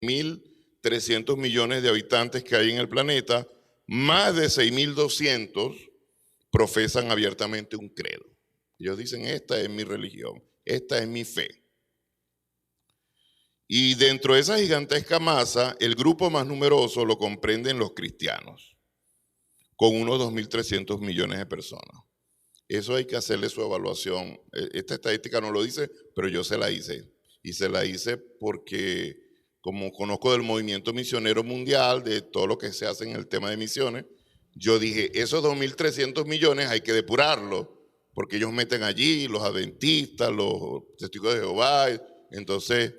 1.300 millones de habitantes que hay en el planeta, más de 6.200 profesan abiertamente un credo. Ellos dicen, esta es mi religión, esta es mi fe. Y dentro de esa gigantesca masa, el grupo más numeroso lo comprenden los cristianos, con unos 2.300 millones de personas. Eso hay que hacerle su evaluación. Esta estadística no lo dice, pero yo se la hice. Y se la hice porque, como conozco del movimiento misionero mundial, de todo lo que se hace en el tema de misiones, yo dije, esos 2.300 millones hay que depurarlos, porque ellos meten allí los adventistas, los testigos de Jehová. Entonces,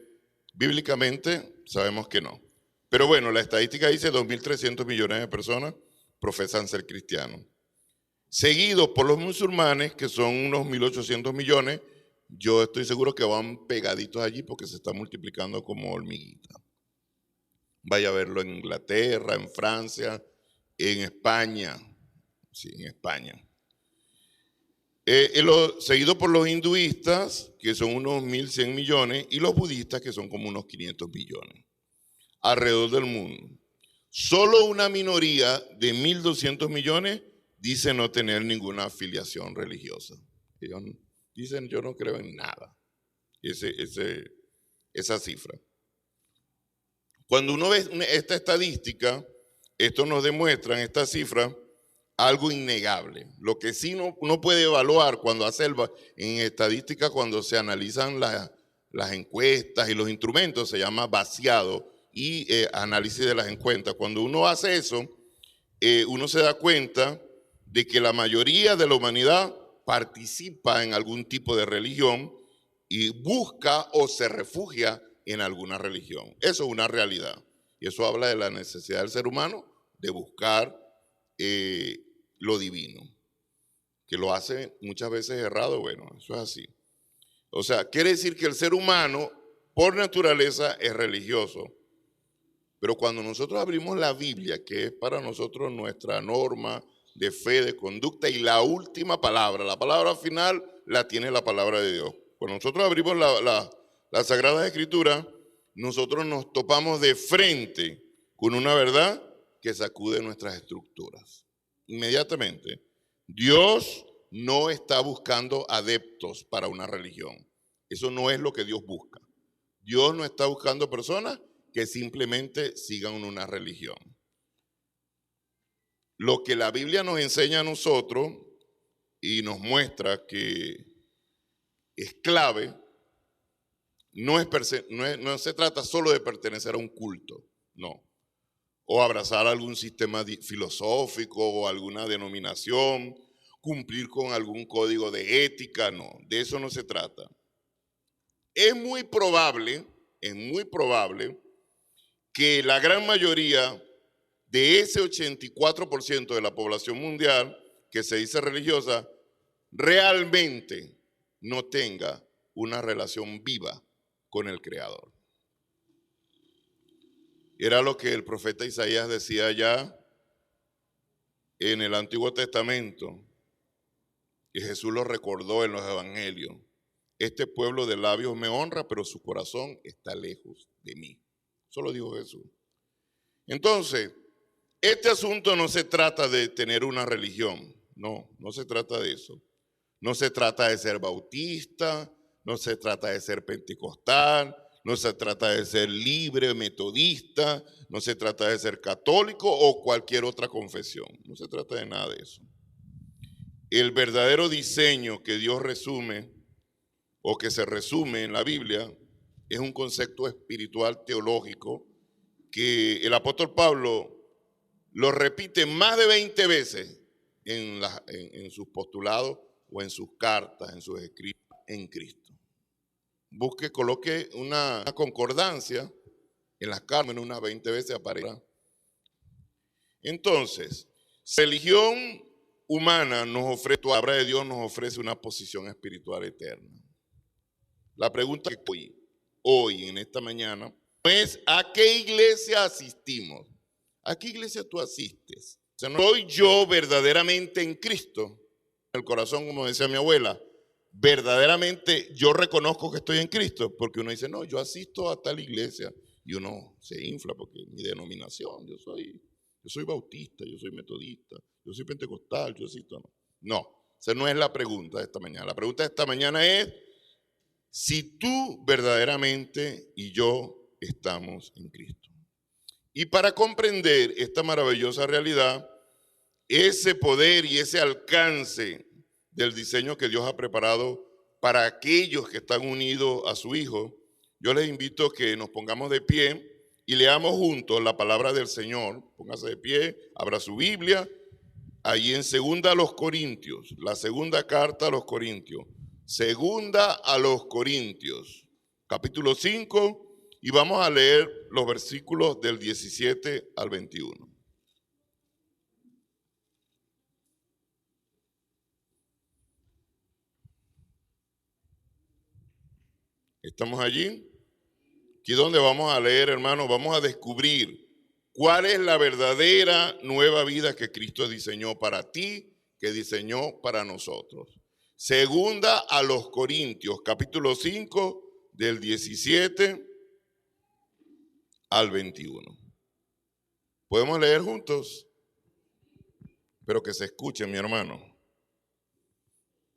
bíblicamente sabemos que no. Pero bueno, la estadística dice 2.300 millones de personas profesan ser cristianos. Seguidos por los musulmanes, que son unos 1.800 millones, yo estoy seguro que van pegaditos allí porque se está multiplicando como hormiguita. Vaya a verlo en Inglaterra, en Francia, en España. Sí, en España. Seguido por los hinduistas, que son unos 1.100 millones, y los budistas, que son como unos 500 millones, alrededor del mundo. Solo una minoría de 1.200 millones dice no tener ninguna afiliación religiosa. Ellos dicen, yo no creo en nada. Esa cifra. Cuando uno ve esta estadística, esto nos demuestra en esta cifra algo innegable. Lo que sí no puede evaluar cuando hace en estadística, cuando se analizan las encuestas y los instrumentos, se llama vaciado y análisis de las encuestas. Cuando uno hace eso, uno se da cuenta de que la mayoría de la humanidad participa en algún tipo de religión y busca o se refugia en alguna religión. Eso es una realidad. Y eso habla de la necesidad del ser humano de buscar lo divino, que lo hace muchas veces errado. Bueno, eso es así. O sea, quiere decir que el ser humano por naturaleza es religioso. Pero cuando nosotros abrimos la Biblia, que es para nosotros nuestra norma de fe, de conducta y la última palabra, la palabra final la tiene la palabra de Dios. Cuando nosotros abrimos la Sagrada Escritura, nosotros nos topamos de frente con una verdad que sacude nuestras estructuras. Inmediatamente, Dios no está buscando adeptos para una religión. Eso no es lo que Dios busca. Dios no está buscando personas que simplemente sigan una religión. Lo que la Biblia nos enseña a nosotros y nos muestra que es clave, no se trata solo de pertenecer a un culto, no, o abrazar algún sistema filosófico o alguna denominación, cumplir con algún código de ética, no, de eso no se trata. Es muy probable que la gran mayoría de ese 84% de la población mundial que se dice religiosa, realmente no tenga una relación viva con el Creador. Era lo que el profeta Isaías decía ya en el Antiguo Testamento, y Jesús lo recordó en los evangelios. Este pueblo de labios me honra, pero su corazón está lejos de mí. Eso lo dijo Jesús. Entonces, este asunto no se trata de tener una religión, no se trata de eso. No se trata de ser bautista, no se trata de ser pentecostal, no se trata de ser libre, metodista, no se trata de ser católico o cualquier otra confesión. No se trata de nada de eso. El verdadero diseño que Dios resume o que se resume en la Biblia es un concepto espiritual teológico que el apóstol Pablo lo repite más de 20 veces en sus postulados o en sus cartas, en sus escritos en Cristo. Coloque una concordancia en las cartas, unas 20 veces aparece. Entonces, religión humana nos ofrece, la palabra de Dios nos ofrece una posición espiritual eterna. La pregunta que hoy, en esta mañana, es ¿a qué iglesia asistimos? ¿A qué iglesia tú asistes? O sea, ¿no soy yo verdaderamente en Cristo? En el corazón, como decía mi abuela, verdaderamente yo reconozco que estoy en Cristo, porque uno dice, no, yo asisto a tal iglesia, Y uno se infla porque mi denominación, yo soy bautista, yo soy metodista, yo soy pentecostal, yo soy... No, esa no es la pregunta de esta mañana. La pregunta de esta mañana es si tú verdaderamente y yo estamos en Cristo. Y para comprender esta maravillosa realidad, ese poder y ese alcance del diseño que Dios ha preparado para aquellos que están unidos a su Hijo, yo les invito a que nos pongamos de pie y leamos juntos la palabra del Señor. Póngase de pie, abra su Biblia, ahí en Segunda a los Corintios, la segunda carta a los Corintios. Segunda a los Corintios, capítulo 5, y vamos a leer los versículos del 17 al 21. ¿Estamos allí? Aquí donde vamos a leer, hermanos, vamos a descubrir cuál es la verdadera nueva vida que Cristo diseñó para ti, que diseñó para nosotros. Segunda a los Corintios, capítulo 5, del 17 al 21. ¿Podemos leer juntos? Pero que se escuche, mi hermano.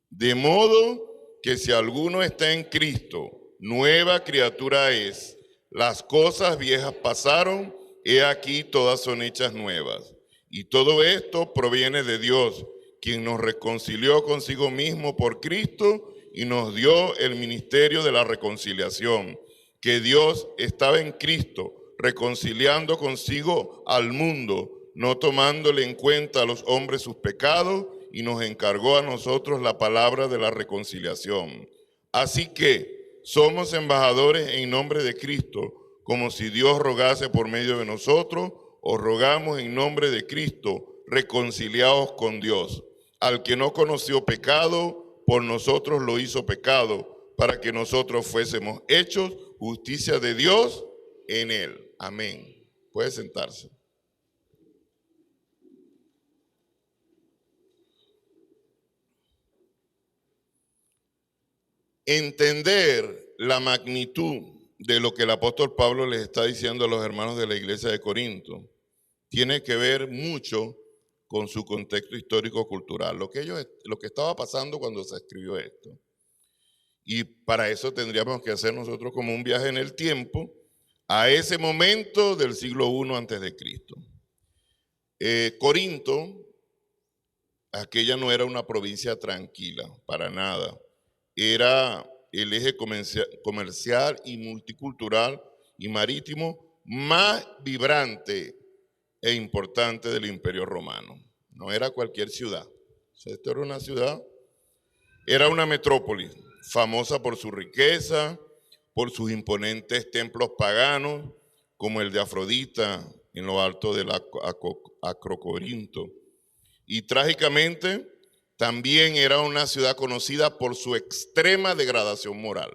De modo que si alguno está en Cristo, nueva criatura es. Las cosas viejas pasaron, he aquí todas son hechas nuevas. Y todo esto proviene de Dios, quien nos reconcilió consigo mismo por Cristo y nos dio el ministerio de la reconciliación, que Dios estaba en Cristo, reconciliando consigo al mundo, no tomándole en cuenta a los hombres sus pecados, y nos encargó a nosotros la palabra de la reconciliación. Así que somos embajadores en nombre de Cristo, como si Dios rogase por medio de nosotros. Os rogamos en nombre de Cristo, reconciliaos con Dios. Al que no conoció pecado, por nosotros lo hizo pecado, para que nosotros fuésemos hechos justicia de Dios en él. Amén. Puede sentarse. Entender la magnitud de lo que el apóstol Pablo les está diciendo a los hermanos de la iglesia de Corinto tiene que ver mucho con su contexto histórico-cultural, lo que estaba pasando cuando se escribió esto. Y para eso tendríamos que hacer nosotros como un viaje en el tiempo a ese momento del siglo I antes de Cristo. Corinto, aquella no era una provincia tranquila, para nada. Era el eje comercial y multicultural y marítimo más vibrante e importante del Imperio Romano. No era cualquier ciudad. O sea, esto era una ciudad, era una metrópolis famosa por su riqueza, por sus imponentes templos paganos, como el de Afrodita en lo alto del Acrocorinto. Y trágicamente, también era una ciudad conocida por su extrema degradación moral.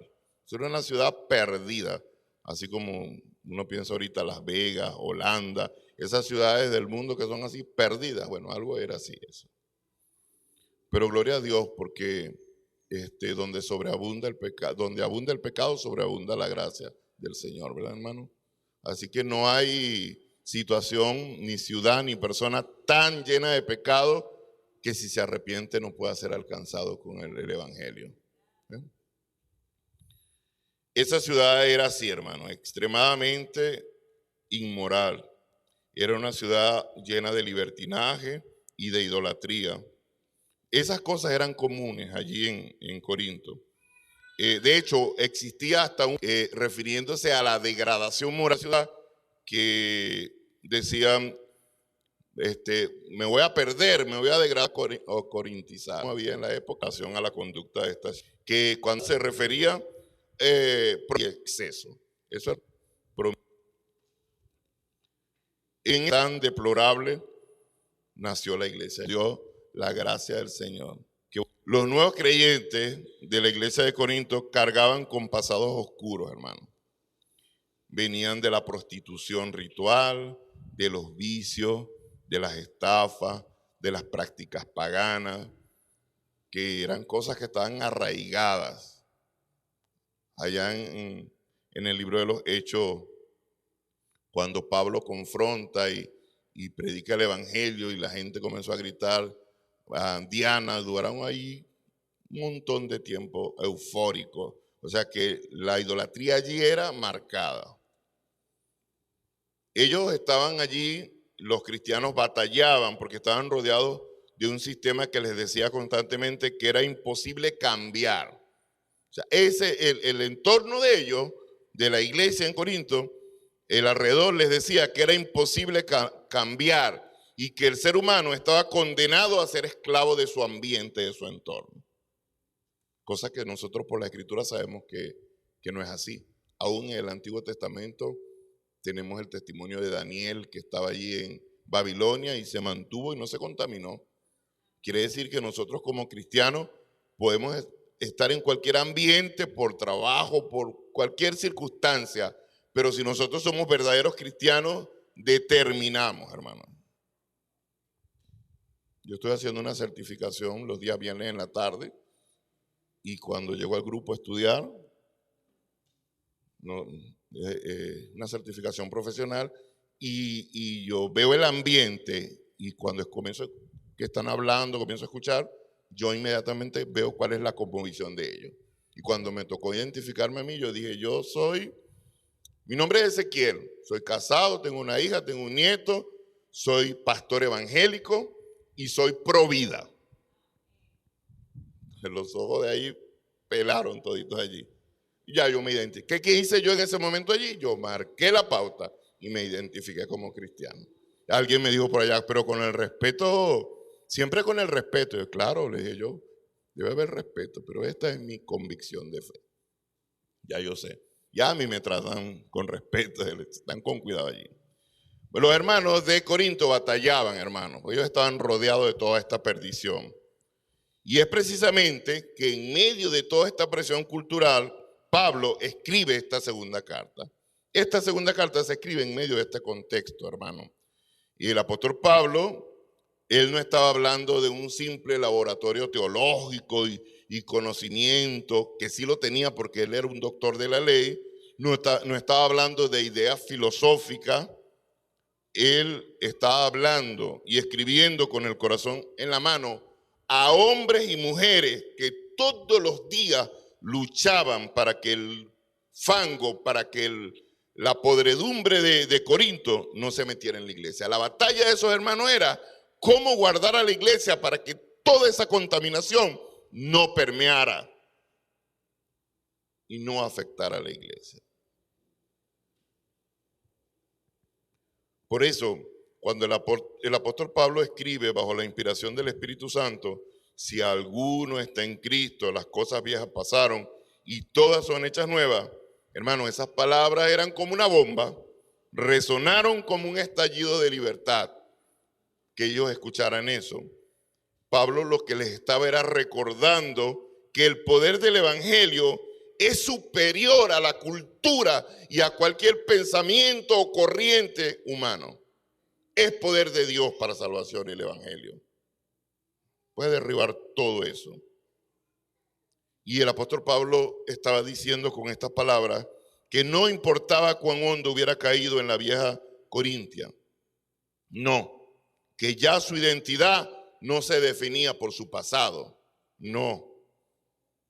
Era una ciudad perdida, así como uno piensa ahorita Las Vegas, Holanda, esas ciudades del mundo que son así perdidas. Bueno, algo era así eso. Pero gloria a Dios, porque donde abunda el pecado, sobreabunda la gracia del Señor, ¿verdad, hermano? Así que no hay situación, ni ciudad, ni persona tan llena de pecado que si se arrepiente no pueda ser alcanzado con el Evangelio. Esa ciudad era así, hermano, extremadamente inmoral. Era una ciudad llena de libertinaje y de idolatría. Esas cosas eran comunes allí en Corinto. De hecho, existía hasta refiriéndose a la degradación moral, que decían, me voy a perder, me voy a degradar o corintizar. No había en la época a la conducta de estas, que cuando se refería por exceso. Eso es en tan deplorable nació la iglesia. Dio la gracia del Señor. Que los nuevos creyentes de la iglesia de Corinto cargaban con pasados oscuros, hermano. Venían de la prostitución ritual, de los vicios, de las estafas, de las prácticas paganas, que eran cosas que estaban arraigadas. Allá en el libro de los Hechos cuando Pablo confronta y predica el evangelio y la gente comenzó a gritar, Diana, duraron ahí un montón de tiempo eufórico. O sea que la idolatría allí era marcada. Ellos estaban allí, los cristianos batallaban porque estaban rodeados de un sistema que les decía constantemente que era imposible cambiar. O sea, el entorno de ellos, de la iglesia en Corinto, el alrededor les decía que era imposible cambiar y que el ser humano estaba condenado a ser esclavo de su ambiente, de su entorno. Cosa que nosotros por la Escritura sabemos que no es así. Aún en el Antiguo Testamento tenemos el testimonio de Daniel, que estaba allí en Babilonia y se mantuvo y no se contaminó. Quiere decir que nosotros como cristianos podemos estar en cualquier ambiente, por trabajo, por cualquier circunstancia, pero si nosotros somos verdaderos cristianos, determinamos, hermano. Yo estoy haciendo una certificación los días viernes en la tarde y cuando llego al grupo a estudiar, una certificación profesional, y yo veo el ambiente y cuando comienzo que están hablando, comienzo a escuchar, yo inmediatamente veo cuál es la composición de ellos. Y cuando me tocó identificarme a mí, yo dije, mi nombre es Ezequiel, soy casado, tengo una hija, tengo un nieto, soy pastor evangélico y soy pro vida. Los ojos de ahí pelaron toditos allí. Ya yo me identifiqué. ¿Qué hice yo en ese momento allí? Yo marqué la pauta y me identifiqué como cristiano. Alguien me dijo por allá, pero con el respeto, siempre con el respeto. Yo, claro, le dije yo, debe haber respeto, pero esta es mi convicción de fe. Ya yo sé. Ya a mí me tratan con respeto, están con cuidado allí. Los hermanos de Corinto batallaban, hermanos. Ellos estaban rodeados de toda esta perdición. Y es precisamente que en medio de toda esta presión cultural, Pablo escribe esta segunda carta. Esta segunda carta se escribe en medio de este contexto, hermano. Y el apóstol Pablo, él no estaba hablando de un simple laboratorio teológico y conocimiento, que sí lo tenía porque él era un doctor de la ley. No estaba hablando de ideas filosóficas. Él estaba hablando y escribiendo con el corazón en la mano a hombres y mujeres que todos los días luchaban para que el fango, para que la podredumbre de Corinto no se metiera en la iglesia. La batalla de esos hermanos era cómo guardar a la iglesia para que toda esa contaminación no permeara y no afectara a la iglesia. Por eso, cuando el apóstol Pablo escribe bajo la inspiración del Espíritu Santo, si alguno está en Cristo, las cosas viejas pasaron y todas son hechas nuevas. Hermano, esas palabras eran como una bomba, resonaron como un estallido de libertad, que ellos escucharan eso. Pablo lo que les estaba era recordando que el poder del evangelio es superior a la cultura y a cualquier pensamiento o corriente humano. Es poder de Dios para salvación el evangelio. Puede derribar todo eso. Y el apóstol Pablo estaba diciendo con estas palabras que no importaba cuán hondo hubiera caído en la vieja Corintia. No, que ya su identidad no se definía por su pasado, no,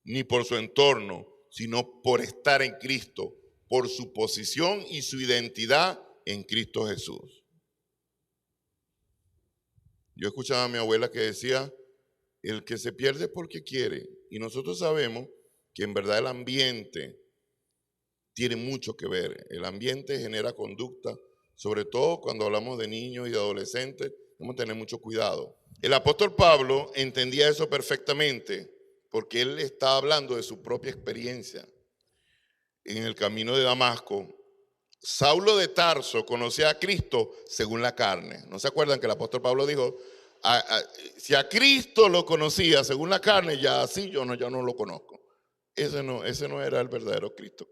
ni por su entorno, sino por estar en Cristo, por su posición y su identidad en Cristo Jesús. Yo escuchaba a mi abuela que decía, el que se pierde es porque quiere. Y nosotros sabemos que en verdad el ambiente tiene mucho que ver. El ambiente genera conducta, sobre todo cuando hablamos de niños y de adolescentes, tenemos que tener mucho cuidado. El apóstol Pablo entendía eso perfectamente porque él estaba hablando de su propia experiencia. En el camino de Damasco, Saulo de Tarso conocía a Cristo según la carne. ¿No se acuerdan que el apóstol Pablo dijo, si a Cristo lo conocía según la carne, ya así yo no lo conozco? Ese no era el verdadero Cristo,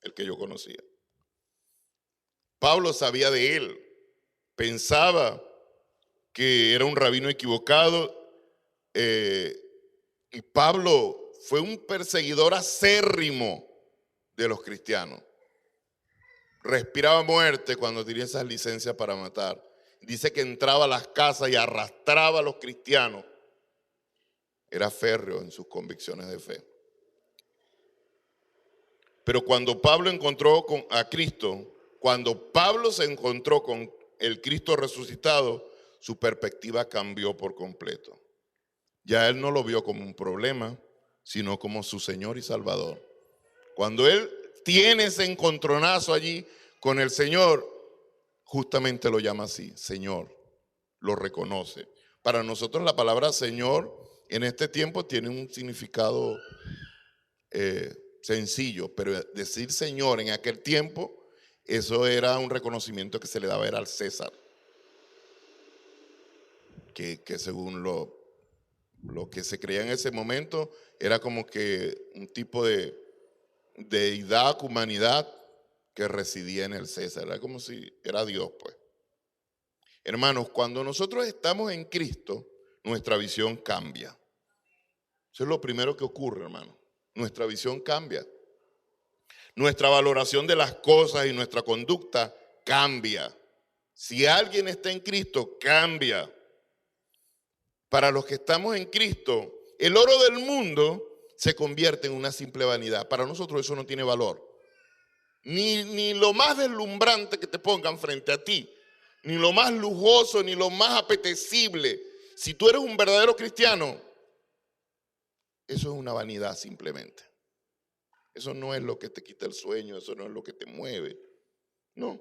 el que yo conocía. Pablo sabía de él, pensaba que era un rabino equivocado, y Pablo fue un perseguidor acérrimo de los cristianos. respiraba muerte cuando tenía esas licencias para matar. Dice que entraba a las casas y arrastraba a los cristianos. Era férreo en sus convicciones de fe. Pero cuando Pablo encontró a Cristo, cuando Pablo se encontró con el Cristo resucitado, su perspectiva cambió por completo. Ya él no lo vio como un problema, sino como su Señor y Salvador. Cuando él tiene ese encontronazo allí con el Señor, justamente lo llama así, Señor, lo reconoce. Para nosotros la palabra Señor en este tiempo tiene un significado sencillo, pero decir Señor en aquel tiempo, eso era un reconocimiento que se le daba al César, que según lo que se creía en ese momento era como que un tipo de deidad, humanidad que residía en el César, era como si era Dios, pues. Hermanos, cuando nosotros estamos en Cristo, nuestra visión cambia. Eso es lo primero que ocurre, hermano. Nuestra visión cambia. Nuestra valoración de las cosas y nuestra conducta cambia. Si alguien está en Cristo, cambia. Para los que estamos en Cristo, el oro del mundo se convierte en una simple vanidad. Para nosotros eso no tiene valor. Ni lo más deslumbrante que te pongan frente a ti, ni lo más lujoso, ni lo más apetecible. Si tú eres un verdadero cristiano, eso es una vanidad simplemente. Eso no es lo que te quita el sueño, eso no es lo que te mueve. No.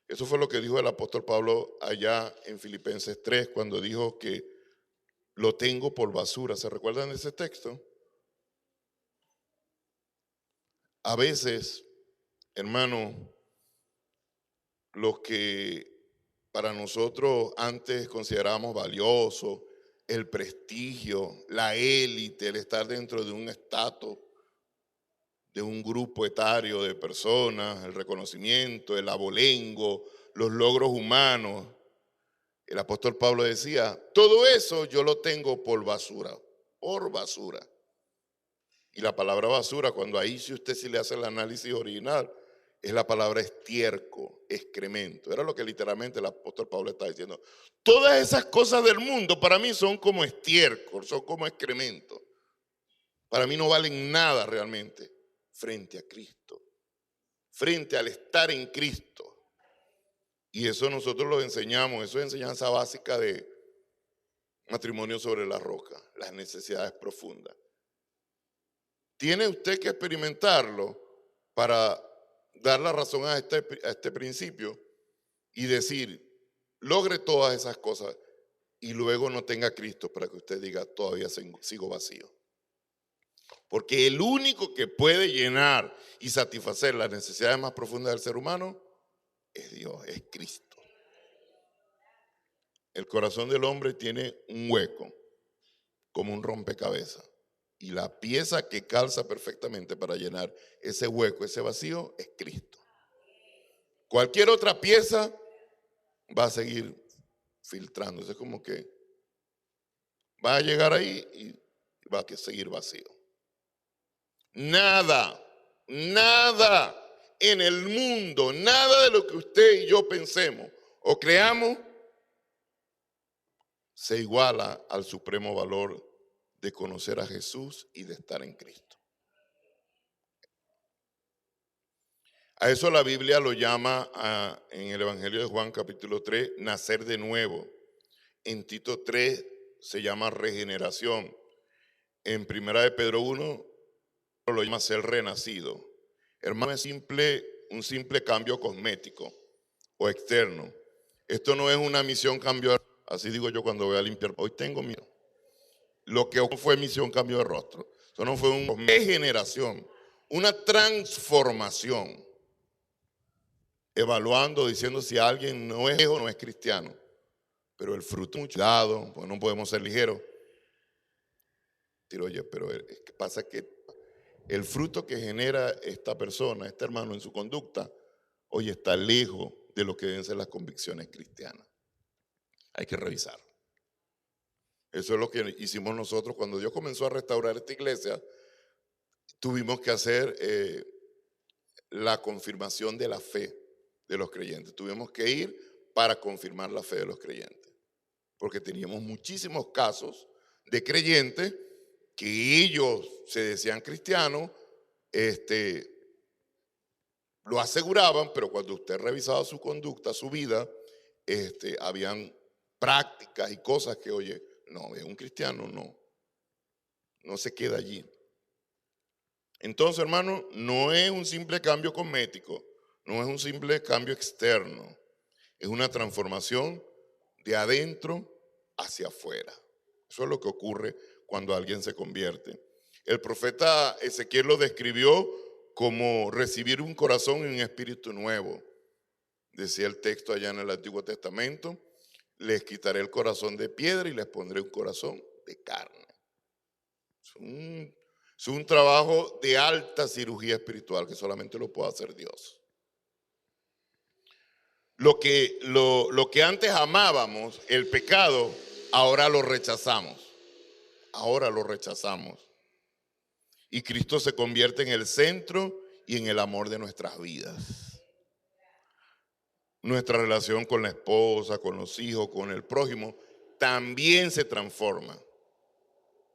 Eso fue lo que dijo el apóstol Pablo allá en Filipenses 3, cuando dijo que lo tengo por basura. ¿Se recuerdan de ese texto? A veces, hermano, lo que para nosotros antes considerábamos valioso, el prestigio, la élite, el estar dentro de un estatus, de un grupo etario de personas, el reconocimiento, el abolengo, los logros humanos. El apóstol Pablo decía, todo eso yo lo tengo por basura. Y la palabra basura, cuando ahí si usted sí le hace el análisis original, es la palabra estiércol, excremento. Era lo que literalmente el apóstol Pablo está diciendo. Todas esas cosas del mundo para mí son como estiércol, son como excremento. Para mí no valen nada realmente frente a Cristo, frente al estar en Cristo. Y eso nosotros lo enseñamos, eso es enseñanza básica de matrimonio sobre la roca, las necesidades profundas. Tiene usted que experimentarlo para dar la razón a este principio y decir, logre todas esas cosas y luego no tenga Cristo para que usted diga, todavía sigo vacío. Porque el único que puede llenar y satisfacer las necesidades más profundas del ser humano es Dios, es Cristo. El corazón del hombre tiene un hueco, como un rompecabezas. Y la pieza que calza perfectamente para llenar ese hueco, ese vacío, es Cristo. Cualquier otra pieza va a seguir filtrándose, es como que va a llegar ahí y va a seguir vacío. Nada en el mundo, nada de lo que usted y yo pensemos o creamos se iguala al supremo valor de conocer a Jesús y de estar en Cristo. A eso la Biblia lo llama en el Evangelio de Juan capítulo 3, nacer de nuevo. En Tito 3 se llama regeneración. En Primera de Pedro 1 lo llama ser renacido. Hermano, es un simple cambio cosmético o externo. Esto no es una misión cambio, así digo yo cuando voy a limpiar. Hoy tengo miedo. Lo que fue misión cambio de rostro. Eso no fue una regeneración, una transformación. Evaluando, diciendo si alguien no es o no es cristiano. Pero el fruto, mucho cuidado, pues no podemos ser ligeros. Oye, pero es que pasa que el fruto que genera esta persona, este hermano en su conducta, hoy está lejos de lo que deben ser las convicciones cristianas. Hay que revisar. Eso es lo que hicimos nosotros cuando Dios comenzó a restaurar esta iglesia. Tuvimos que hacer la confirmación de la fe. de los creyentes. Tuvimos que ir para confirmar la fe de los creyentes, porque teníamos muchísimos casos de creyentes que ellos se decían cristianos, lo aseguraban, pero cuando usted revisaba su conducta, su vida, habían prácticas y cosas que, oye, no, es un cristiano, no se queda allí. Entonces, hermano, no es un simple cambio cosmético, no es un simple cambio externo, es una transformación de adentro hacia afuera. Eso es lo que ocurre cuando alguien se convierte. El profeta Ezequiel lo describió como recibir un corazón y un espíritu nuevo. Decía el texto allá en el Antiguo Testamento: les quitaré el corazón de piedra y les pondré un corazón de carne. Es un trabajo de alta cirugía espiritual que solamente lo puede hacer Dios. Lo que antes amábamos, el pecado, ahora lo rechazamos. Ahora lo rechazamos. Y Cristo se convierte en el centro y en el amor de nuestras vidas. Nuestra relación con la esposa, con los hijos, con el prójimo, también se transforma.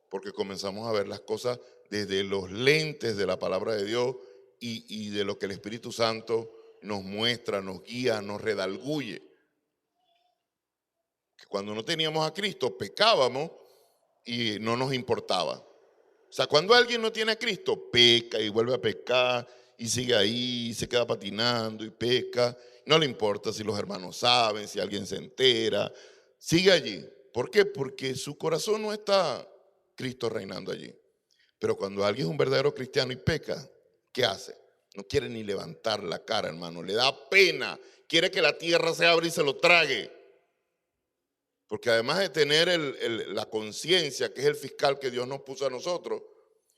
Porque comenzamos a ver las cosas desde los lentes de la palabra de Dios y de lo que el Espíritu Santo nos muestra, nos guía, nos redarguye. Que cuando no teníamos a Cristo, pecábamos y no nos importaba. O sea, cuando alguien no tiene a Cristo, peca y vuelve a pecar y sigue ahí, se queda patinando y peca. No le importa si los hermanos saben, si alguien se entera. Sigue allí. ¿Por qué? Porque su corazón no está Cristo reinando allí. Pero cuando alguien es un verdadero cristiano y peca, ¿qué hace? No quiere ni levantar la cara, hermano. Le da pena. Quiere que la tierra se abra y se lo trague. Porque además de tener la conciencia, que es el fiscal que Dios nos puso a nosotros,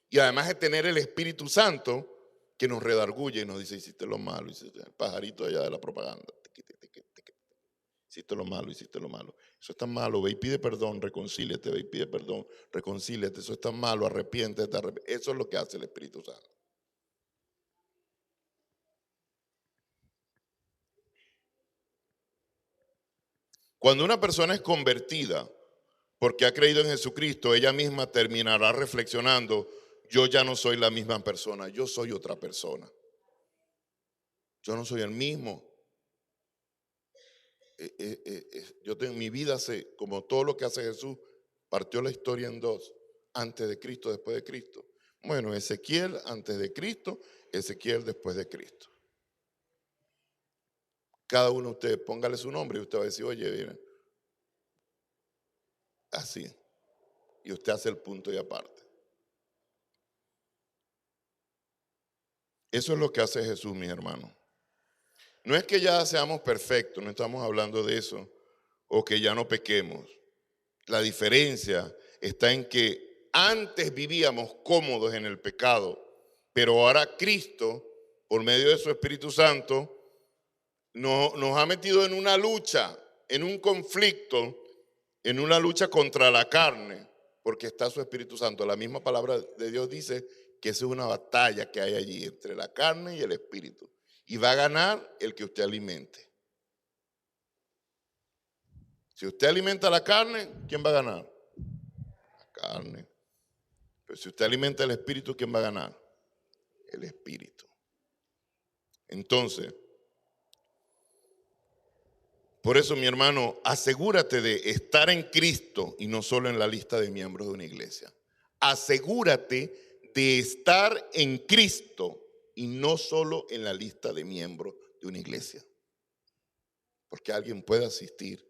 y además de tener el Espíritu Santo, que nos redarguye y nos dice: hiciste lo malo, hiciste el pajarito allá de la propaganda. Hiciste lo malo, hiciste lo malo. Eso está malo, ve y pide perdón, reconcíliate, ve y pide perdón, reconcíliate. Eso está malo, arrepiéntete. Eso es lo que hace el Espíritu Santo. Cuando una persona es convertida porque ha creído en Jesucristo, ella misma terminará reflexionando: yo ya no soy la misma persona, yo soy otra persona. Yo no soy el mismo. Mi vida, como todo lo que hace Jesús, partió la historia en dos: antes de Cristo, después de Cristo. Bueno, Ezequiel antes de Cristo, Ezequiel después de Cristo. Cada uno de ustedes póngale su nombre y usted va a decir: oye, miren, así. Y usted hace el punto y aparte. Eso es lo que hace Jesús, mis hermanos. No es que ya seamos perfectos, no estamos hablando de eso, o que ya no pequemos. La diferencia está en que antes vivíamos cómodos en el pecado, pero ahora Cristo, por medio de su Espíritu Santo, nos ha metido en una lucha, en un conflicto, en una lucha contra la carne, porque está su Espíritu Santo. La misma palabra de Dios dice que esa es una batalla que hay allí entre la carne y el Espíritu. Y va a ganar el que usted alimente. Si usted alimenta la carne, ¿quién va a ganar? La carne. Pero si usted alimenta el Espíritu, ¿quién va a ganar? El Espíritu. Entonces, por eso, mi hermano, asegúrate de estar en Cristo y no solo en la lista de miembros de una iglesia. Asegúrate de estar en Cristo y no solo en la lista de miembros de una iglesia. Porque alguien puede asistir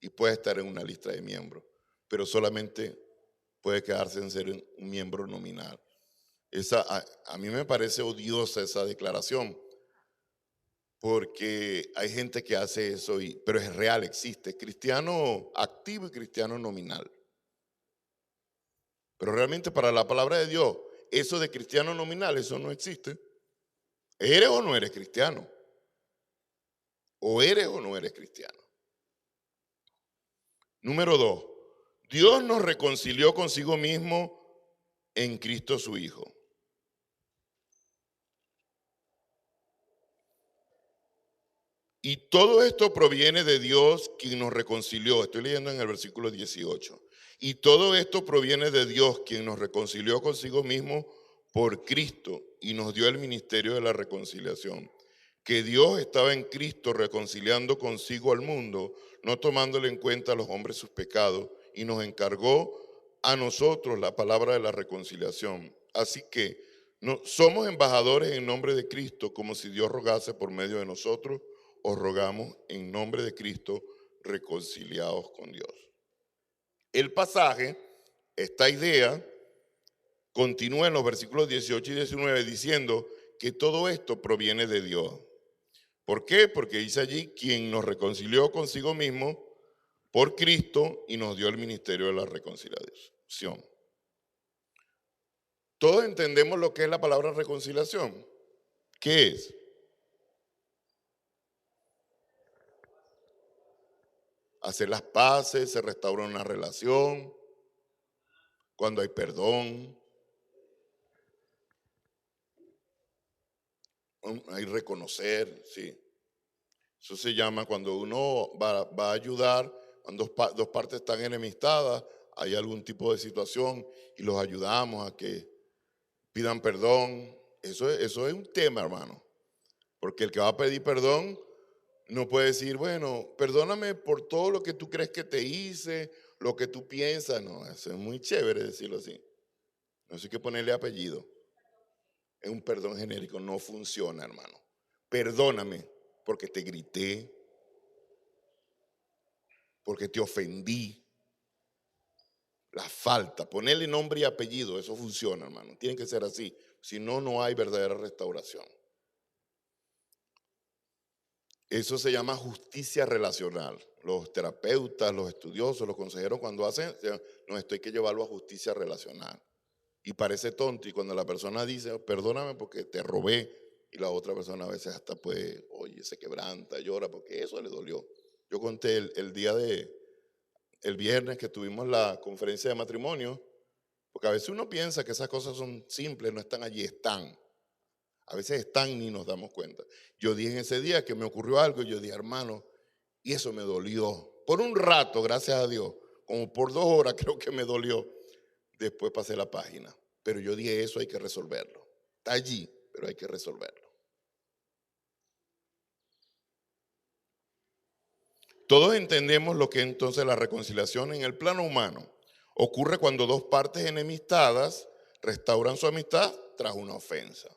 y puede estar en una lista de miembros, pero solamente puede quedarse en ser un miembro nominal. A mí me parece odiosa esa declaración, porque hay gente que hace eso, pero es real, existe cristiano activo y cristiano nominal. Pero realmente para la palabra de Dios, eso de cristiano nominal, eso no existe. ¿Eres o no eres cristiano? ¿O eres o no eres cristiano? Número 2, Dios nos reconcilió consigo mismo en Cristo su Hijo. Y todo esto proviene de Dios, quien nos reconcilió. Estoy leyendo en el versículo 18. Y todo esto proviene de Dios, quien nos reconcilió consigo mismo por Cristo y nos dio el ministerio de la reconciliación. Que Dios estaba en Cristo reconciliando consigo al mundo, no tomándole en cuenta a los hombres sus pecados, y nos encargó a nosotros la palabra de la reconciliación. Así que no, somos embajadores en nombre de Cristo, como si Dios rogase por medio de nosotros. Os rogamos en nombre de Cristo, reconciliados con Dios. El pasaje, esta idea, continúa en los versículos 18 y 19 diciendo que todo esto proviene de Dios. ¿Por qué? Porque dice allí, quien nos reconcilió consigo mismo por Cristo y nos dio el ministerio de la reconciliación. Todos entendemos lo que es la palabra reconciliación. ¿Qué es? Hacer las paces, se restaura una relación, cuando hay perdón, hay reconocer, sí. Eso se llama cuando uno va a ayudar, cuando dos partes están enemistadas, hay algún tipo de situación y los ayudamos a que pidan perdón. Eso es un tema, hermano, porque el que va a pedir perdón no puede decir, bueno, perdóname por todo lo que tú crees que te hice, lo que tú piensas. No, eso es muy chévere decirlo así. No hay que ponerle apellido. Es un perdón genérico, no funciona, hermano. Perdóname porque te grité, porque te ofendí. La falta, ponerle nombre y apellido, eso funciona, hermano. Tiene que ser así. Si no, no hay verdadera restauración. Eso se llama justicia relacional. Los terapeutas, los estudiosos, los consejeros, cuando hacen, no, esto hay que llevarlo a justicia relacional. Y parece tonto, y cuando la persona dice, perdóname porque te robé, y la otra persona a veces hasta puede, oye, se quebranta, llora, porque eso le dolió. Yo conté el viernes que tuvimos la conferencia de matrimonio, porque a veces uno piensa que esas cosas son simples, no están allí, están. A veces están y ni nos damos cuenta. Yo dije en ese día que me ocurrió algo y yo dije, hermano, y eso me dolió. Por un rato, gracias a Dios, como por 2 horas creo que me dolió. Después pasé la página. Pero yo dije, eso hay que resolverlo. Está allí, pero hay que resolverlo. Todos entendemos lo que es entonces la reconciliación en el plano humano. Ocurre cuando dos partes enemistadas restauran su amistad tras una ofensa.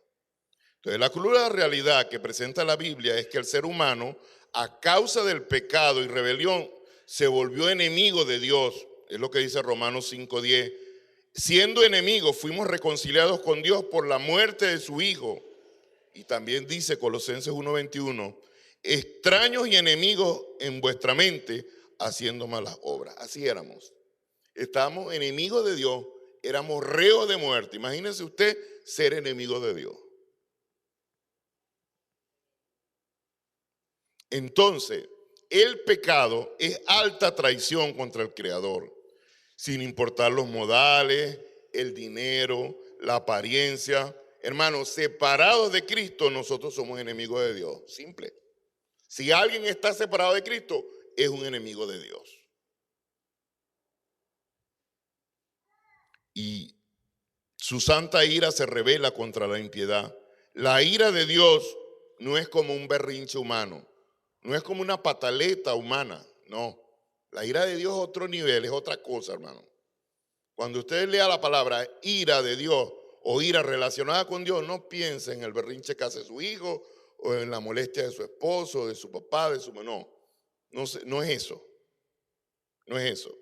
Entonces, la cruda realidad que presenta la Biblia es que el ser humano, a causa del pecado y rebelión, se volvió enemigo de Dios. Es lo que dice Romanos 5:10. Siendo enemigos, fuimos reconciliados con Dios por la muerte de su Hijo. Y también dice Colosenses 1:21, extraños y enemigos en vuestra mente, haciendo malas obras. Así éramos. Estábamos enemigos de Dios, éramos reos de muerte. Imagínense usted ser enemigo de Dios. Entonces, el pecado es alta traición contra el Creador, sin importar los modales, el dinero, la apariencia. Hermanos, separados de Cristo, nosotros somos enemigos de Dios. Simple. Si alguien está separado de Cristo, es un enemigo de Dios. Y su santa ira se revela contra la impiedad. La ira de Dios no es como un berrinche humano. No es como una pataleta humana, no. La ira de Dios es otro nivel, es otra cosa, hermano. Cuando usted lea la palabra ira de Dios o ira relacionada con Dios, no piense en el berrinche que hace su hijo o en la molestia de su esposo, de su papá, de su mamá. No es eso. No es eso.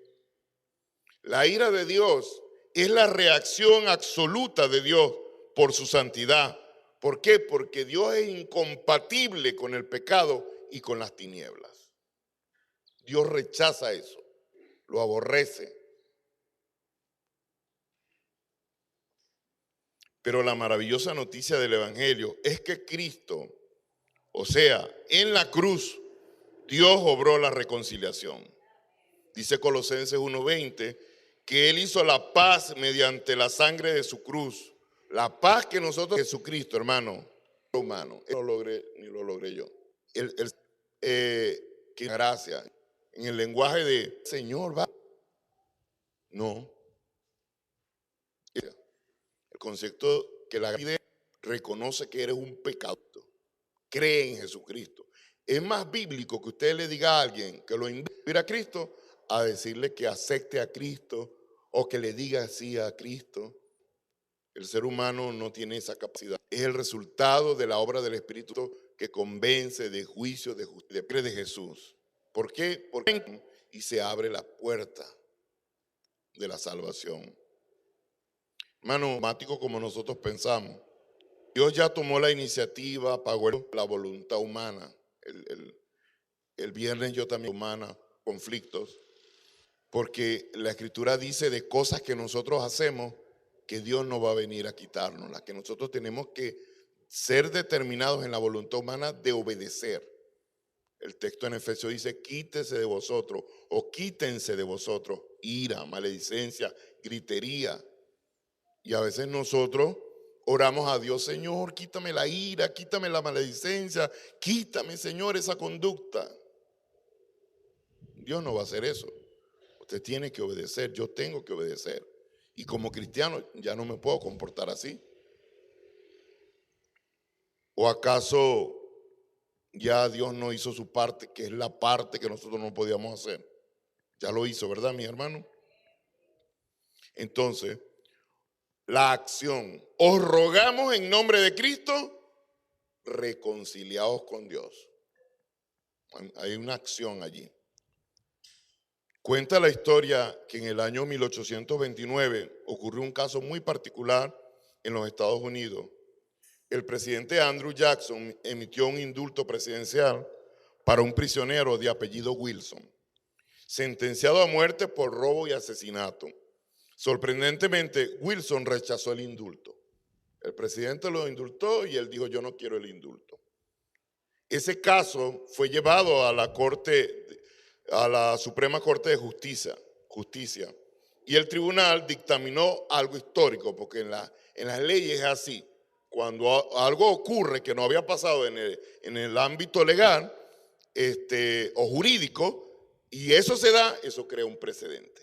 La ira de Dios es la reacción absoluta de Dios por su santidad. ¿Por qué? Porque Dios es incompatible con el pecado y con las tinieblas. Dios rechaza eso, lo aborrece. Pero la maravillosa noticia del Evangelio es que Cristo, o sea, en la cruz, Dios obró la reconciliación. Dice Colosenses 1:20 que Él hizo la paz mediante la sangre de su cruz. La paz que nosotros, Jesucristo, hermano, humano, no lo logré, ni lo logré yo. que gracia, en el lenguaje de Señor, va. No. El concepto que la gracia reconoce que eres un pecador, cree en Jesucristo. Es más bíblico que usted le diga a alguien que lo invite a Cristo a decirle que acepte a Cristo o que le diga sí a Cristo. El ser humano no tiene esa capacidad. Es el resultado de la obra del Espíritu que convence de juicio, de justicia, de Jesús. ¿Por qué? Porque y se abre la puerta de la salvación. Hermano, automático como nosotros pensamos. Dios ya tomó la iniciativa, pagó la voluntad humana. El viernes yo también humana, conflictos, porque la Escritura dice de cosas que nosotros hacemos que Dios no va a venir a quitarnos, las que nosotros tenemos que ser determinados en la voluntad humana de obedecer. El texto en Efesios dice, quítese de vosotros o quítense de vosotros ira, maledicencia, gritería. Y a veces nosotros oramos a Dios, Señor, quítame la ira, quítame la maledicencia, quítame, Señor, esa conducta. Dios no va a hacer eso. Usted tiene que obedecer, yo tengo que obedecer. Y como cristiano ya no me puedo comportar así. ¿O acaso ya Dios no hizo su parte, que es la parte que nosotros no podíamos hacer? Ya lo hizo, ¿verdad, mi hermano? Entonces, la acción. Os rogamos en nombre de Cristo, reconciliados con Dios. Hay una acción allí. Cuenta la historia que en el año 1829 ocurrió un caso muy particular en los Estados Unidos. El presidente Andrew Jackson emitió un indulto presidencial para un prisionero de apellido Wilson, sentenciado a muerte por robo y asesinato. Sorprendentemente, Wilson rechazó el indulto. El presidente lo indultó y él dijo, yo no quiero el indulto. Ese caso fue llevado a la Suprema Corte de Justicia, y el tribunal dictaminó algo histórico, porque en las leyes es así. Cuando algo ocurre que no había pasado en el ámbito legal o jurídico, y eso se da, eso crea un precedente.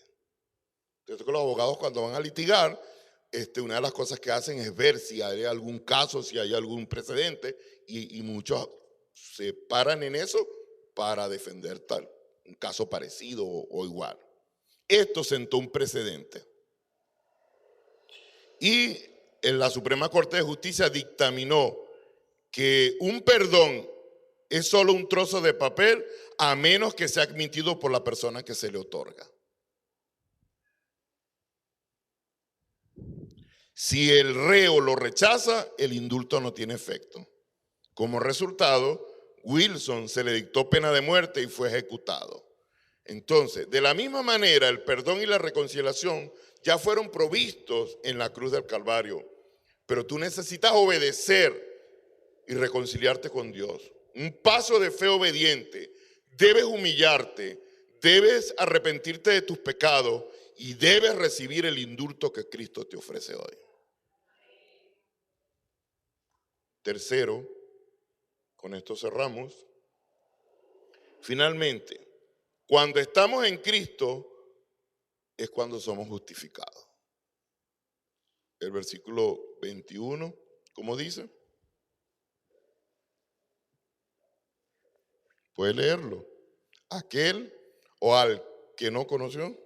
Entonces, los abogados cuando van a litigar, una de las cosas que hacen es ver si hay algún caso, si hay algún precedente, y muchos se paran en eso para defender un caso parecido o igual. Esto sentó un precedente. Y en la Suprema Corte de Justicia dictaminó que un perdón es solo un trozo de papel a menos que sea admitido por la persona que se le otorga. Si el reo lo rechaza, el indulto no tiene efecto. Como resultado, Wilson se le dictó pena de muerte y fue ejecutado. Entonces, de la misma manera, el perdón y la reconciliación ya fueron provistos en la cruz del Calvario, pero tú necesitas obedecer y reconciliarte con Dios. Un paso de fe obediente. Debes humillarte, debes arrepentirte de tus pecados y debes recibir el indulto que Cristo te ofrece hoy. Tercero, con esto cerramos. Finalmente, cuando estamos en Cristo es cuando somos justificados. El versículo 21, ¿cómo dice? Puede leerlo. Aquel o al que no conoció.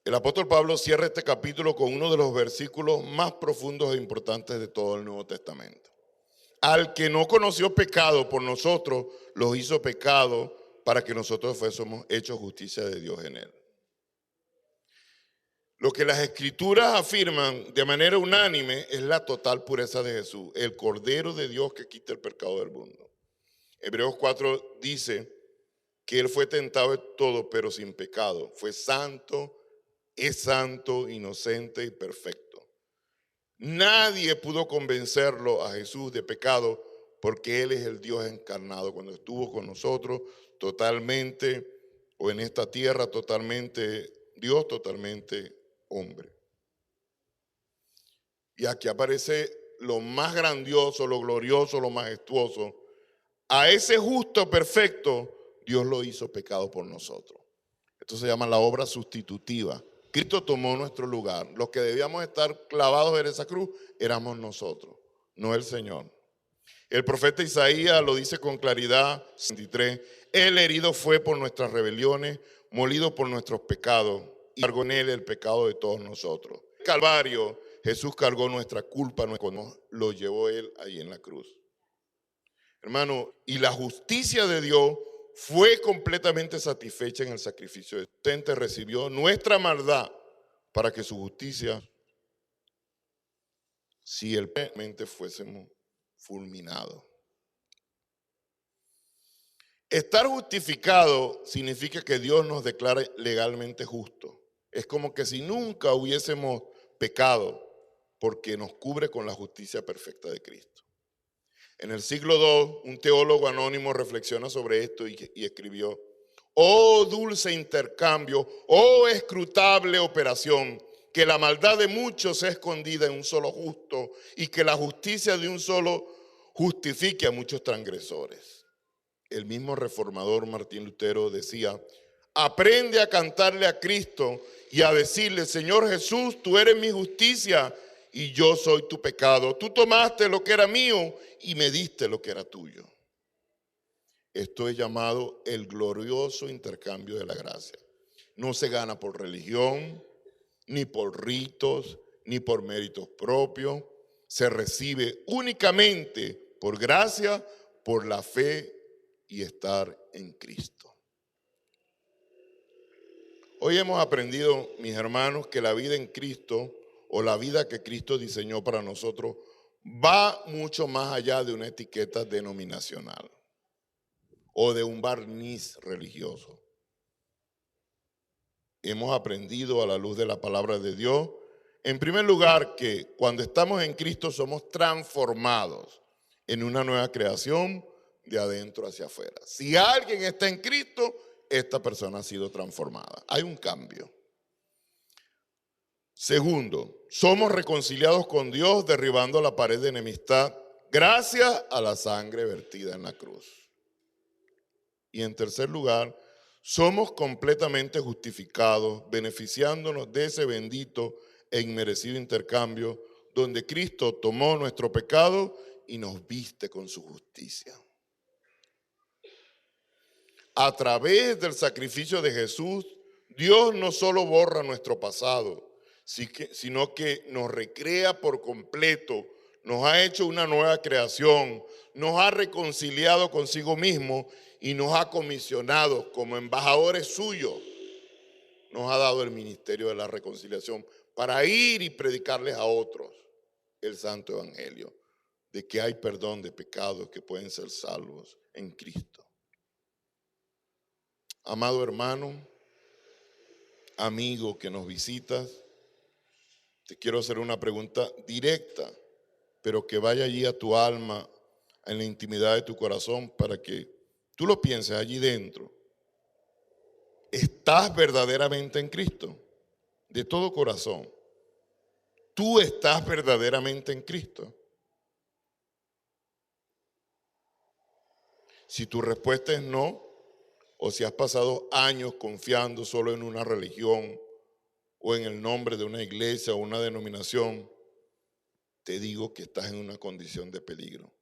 El apóstol Pablo cierra este capítulo con uno de los versículos más profundos e importantes de todo el Nuevo Testamento. Al que no conoció pecado por nosotros, lo hizo pecado para que nosotros fuésemos hechos justicia de Dios en él. Lo que las Escrituras afirman de manera unánime es la total pureza de Jesús, el Cordero de Dios que quita el pecado del mundo. Hebreos 4 dice que él fue tentado en todo, pero sin pecado. Fue santo, es santo, inocente y perfecto. Nadie pudo convencerlo a Jesús de pecado porque Él es el Dios encarnado. Cuando estuvo con nosotros totalmente, o en esta tierra totalmente Dios, totalmente hombre. Y aquí aparece lo más grandioso, lo glorioso, lo majestuoso. A ese justo perfecto, Dios lo hizo pecado por nosotros. Esto se llama la obra sustitutiva. Cristo tomó nuestro lugar. Los que debíamos estar clavados en esa cruz éramos nosotros, no el Señor. El profeta Isaías lo dice con claridad, 63, Él herido fue por nuestras rebeliones, molido por nuestros pecados, y cargó en Él el pecado de todos nosotros. Calvario, Jesús cargó nuestra culpa, lo llevó Él ahí en la cruz. Hermano, y la justicia de Dios fue completamente satisfecha en el sacrificio de Cristo. Recibió nuestra maldad para que su justicia, si él realmente fuésemos fulminados. Estar justificado significa que Dios nos declara legalmente justos. Es como que si nunca hubiésemos pecado, porque nos cubre con la justicia perfecta de Cristo. En el siglo II, un teólogo anónimo reflexiona sobre esto y escribió: oh dulce intercambio, oh escrutable operación, que la maldad de muchos sea escondida en un solo justo y que la justicia de un solo justifique a muchos transgresores. El mismo reformador Martín Lutero decía: aprende a cantarle a Cristo y a decirle: Señor Jesús, tú eres mi justicia y yo soy tu pecado. Tú tomaste lo que era mío y me diste lo que era tuyo. Esto es llamado el glorioso intercambio de la gracia. No se gana por religión, ni por ritos, ni por méritos propios. Se recibe únicamente por gracia, por la fe y estar en Cristo. Hoy hemos aprendido, mis hermanos, que la vida en Cristo, o la vida que Cristo diseñó para nosotros, va mucho más allá de una etiqueta denominacional o de un barniz religioso. Hemos aprendido a la luz de la palabra de Dios, en primer lugar, que cuando estamos en Cristo somos transformados en una nueva creación de adentro hacia afuera. Si alguien está en Cristo, esta persona ha sido transformada. Hay un cambio. Segundo, somos reconciliados con Dios derribando la pared de enemistad gracias a la sangre vertida en la cruz. Y en tercer lugar, somos completamente justificados, beneficiándonos de ese bendito e inmerecido intercambio donde Cristo tomó nuestro pecado y nos viste con su justicia. A través del sacrificio de Jesús, Dios no solo borra nuestro pasado, sino que nos recrea por completo, nos ha hecho una nueva creación, nos ha reconciliado consigo mismo y nos ha comisionado como embajadores suyos. Nos ha dado el ministerio de la reconciliación para ir y predicarles a otros el santo evangelio de que hay perdón de pecados que pueden ser salvos en Cristo. Amado hermano, amigo que nos visitas, te quiero hacer una pregunta directa, pero que vaya allí a tu alma, en la intimidad de tu corazón, para que tú lo pienses allí dentro. ¿Estás verdaderamente en Cristo? De todo corazón. ¿Tú estás verdaderamente en Cristo? Si tu respuesta es no, o si has pasado años confiando solo en una religión o en el nombre de una iglesia o una denominación, te digo que estás en una condición de peligro.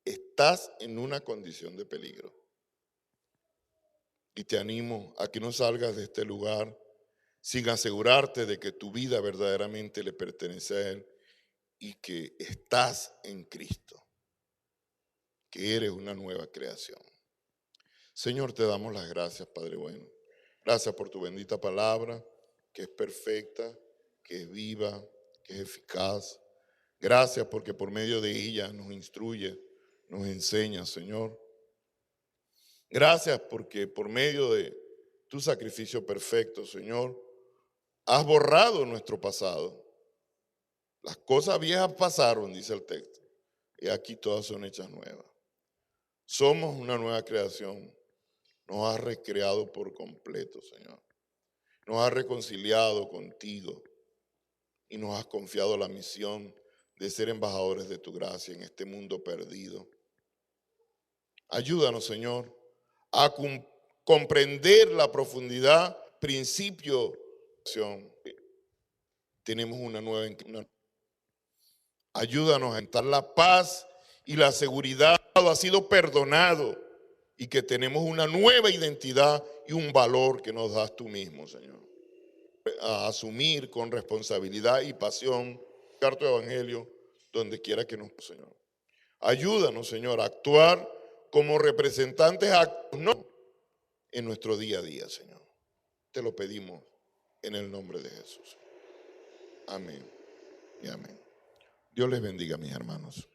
Estás en una condición de peligro. Y te animo a que no salgas de este lugar sin asegurarte de que tu vida verdaderamente le pertenece a Él y que estás en Cristo, que eres una nueva creación. Señor, te damos las gracias, Padre bueno. Gracias por tu bendita palabra, que es perfecta, que es viva, que es eficaz. Gracias porque por medio de ella nos instruye, nos enseña, Señor. Gracias porque por medio de tu sacrificio perfecto, Señor, has borrado nuestro pasado. Las cosas viejas pasaron, dice el texto, y aquí todas son hechas nuevas. Somos una nueva creación. Nos has recreado por completo, Señor. Nos has reconciliado contigo y nos has confiado la misión de ser embajadores de tu gracia en este mundo perdido. Ayúdanos, Señor, a comprender la profundidad, principio. Tenemos una nueva. Ayúdanos a entrar la paz y la seguridad. Ha sido perdonado y que tenemos una nueva identidad y un valor que nos das tú mismo, Señor. A asumir con responsabilidad y pasión tu evangelio donde quiera que nos, Señor. Ayúdanos, Señor, a actuar como representantes en nuestro día a día, Señor. Te lo pedimos en el nombre de Jesús. Amén y amén. Dios les bendiga, mis hermanos.